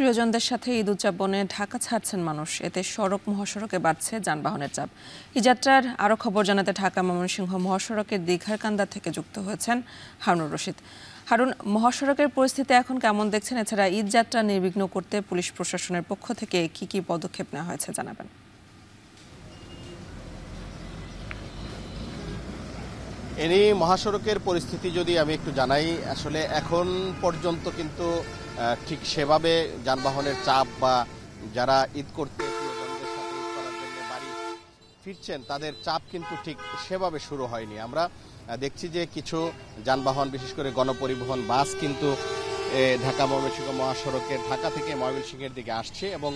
প্রিয়জনদের সাথে ঈদ উদযাপনে ঢাকা ছাড়ছেন মানুষ। এতে সড়ক মহাসড়কে বাড়ছে যানবাহনের চাপ। এই যাত্রার আরও খবর জানাতে ঢাকা ময়মনসিংহ মহাসড়কের দীঘারকান্দা থেকে যুক্ত হয়েছেন হারুনুর রশিদ। হারুন, মহাসড়কের পরিস্থিতি এখন কেমন দেখছেন? এছাড়া ঈদ যাত্রা নির্বিঘ্ন করতে পুলিশ প্রশাসনের পক্ষ থেকে কি পদক্ষেপ নেওয়া হয়েছে জানাবেন। এরই মহাসড়কের পরিস্থিতি যদি আমি একটু জানাই, আসলে এখন পর্যন্ত কিন্তু ঠিক সেভাবে যানবাহনের চাপ বা যারা ঈদ করতে প্রিয়জনদের সাথে ঈদ করার জন্য বাড়ি ফিরছেন তাদের চাপ কিন্তু ঠিক সেভাবে শুরু হয়নি। আমরা দেখছি যে কিছু যানবাহন, বিশেষ করে গণপরিবহন বাস কিন্তু ঢাকা ময়মনসিংহ মহাসড়কের ঢাকা থেকে ময়মনসিংহের দিকে আসছে এবং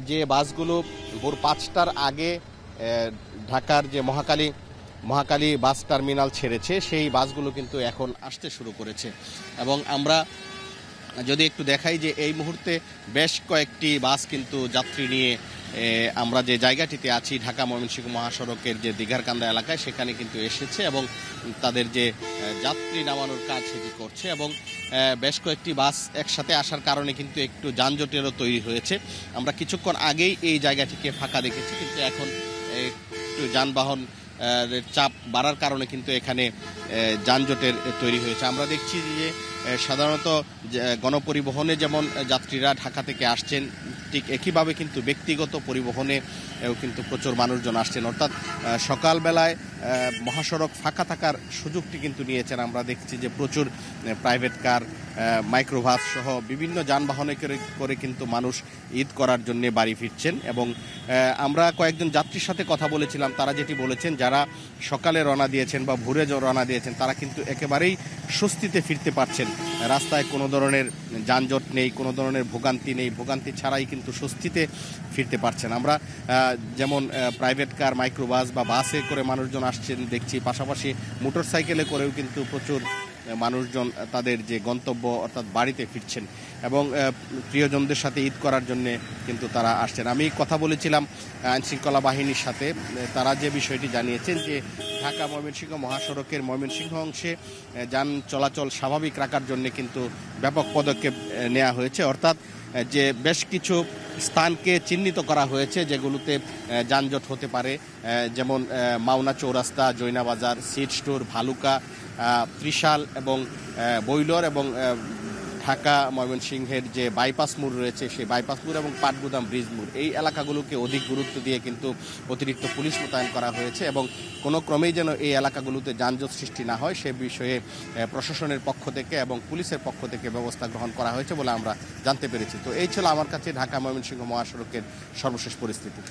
যে বাসগুলো ভোর ৫টার আগে ঢাকার যে মহাকালী বাস টার্মিনাল ছেড়েছে সেই বাসগুলো কিন্তু এখন আসতে শুরু করেছে। এবং আমরা যদি একটু দেখাই যে এই মুহূর্তে বেশ কয়েকটি বাস কিন্তু যাত্রী নিয়ে আমরা যে জায়গাটিতে আছি ঢাকা ময়মনসিংহ মহাসড়কের যে দীঘারকান্দা এলাকায় সেখানে কিন্তু এসেছে এবং তাদের যে যাত্রী নামানোর কাজ সেটি করছে। এবং বেশ কয়েকটি বাস একসাথে আসার কারণে কিন্তু একটু যানজটেরও তৈরি হয়েছে। আমরা কিছুক্ষণ আগেই এই জায়গাটিকে ফাঁকা দেখেছি, কিন্তু এখন একটু যানবাহন চাপ বাড়ার কারণে কিন্তু এখানে যানজটের তৈরি হয়েছে। আমরা দেখছি যে সাধারণত গণপরিবহনে যেমন যাত্রীরা ঢাকা থেকে আসছেন, ঠিক একইভাবে কিন্তু ব্যক্তিগত পরিবহনে কিন্তু প্রচুর মানুষজন আসছেন। অর্থাৎ সকালবেলায় মহাসড়ক ফাঁকা থাকার সুযোগটি কিন্তু নিয়েছেন। আমরা দেখছি যে প্রচুর প্রাইভেট কার, মাইক্রোবাস সহ বিভিন্ন যানবাহনে করে কিন্তু মানুষ ঈদ করার জন্য বাড়ি ফিরছেন। এবং আমরা কয়েকজন যাত্রীর সাথে কথা বলেছিলাম, তারা যেটি বলেছেন, যারা সকালে রওনা দিয়েছেন বা ভোরে রওনা দিয়েছেন তারা কিন্তু একেবারেই স্বস্তিতে ফিরতে পারছেন। রাস্তায় কোনো ধরনের যানজট নেই, কোনো ধরনের ভোগান্তি নেই, ভোগান্তি ছাড়াই কিন্তু স্বস্তিতে ফিরতে পারছেন। আমরা যেমন প্রাইভেট কার, মাইক্রোবাস বা বাসে করে মানুষজন আসছেন দেখছি, পাশাপাশি মোটরসাইকেলে করেও কিন্তু প্রচুর মানুষজন তাদের যে গন্তব্য অর্থাৎ বাড়িতে ফিরছেন এবং প্রিয়জনদের সাথে ঈদ করার জন্য কিন্তু তারা আসছেন। আমি কথা বলেছিলাম আইনশৃঙ্খলা বাহিনীর সাথে, তারা যে বিষয়টি জানিয়েছেন যে ঢাকা ময়মনসিংহ মহাসড়কের ময়মনসিংহ অংশে যান চলাচল স্বাভাবিক রাখার জন্য কিন্তু ব্যাপক পদক্ষেপ নেওয়া হয়েছে। অর্থাৎ যে বেশ কিছু স্থানকে চিহ্নিত করা হয়েছে যেগুলোতে যানজট হতে পারে, যেমন মাওনা চৌরাস্তা, জৈনাবাজার, সিট স্টোর, ভালুকা, ত্রিশাল এবং বৈলর এবং ঢাকা ময়মনসিংহের যে বাইপাস মোড় রয়েছে সেই বাইপাস মোড় এবং পাটগুদাম ব্রিজ মোড়, এই এলাকাগুলোকে অধিক গুরুত্ব দিয়ে কিন্তু অতিরিক্ত পুলিশ মোতায়েন করা হয়েছে এবং কোনো ক্রমেই যেন এই এলাকাগুলোতে যানজট সৃষ্টি না হয় সে বিষয়ে প্রশাসনের পক্ষ থেকে এবং পুলিশের পক্ষ থেকে ব্যবস্থা গ্রহণ করা হয়েছে বলে আমরা জানতে পেরেছি। তো এই ছিল আমার কাছে ঢাকা ময়মনসিংহ মহাসড়কের সর্বশেষ পরিস্থিতি।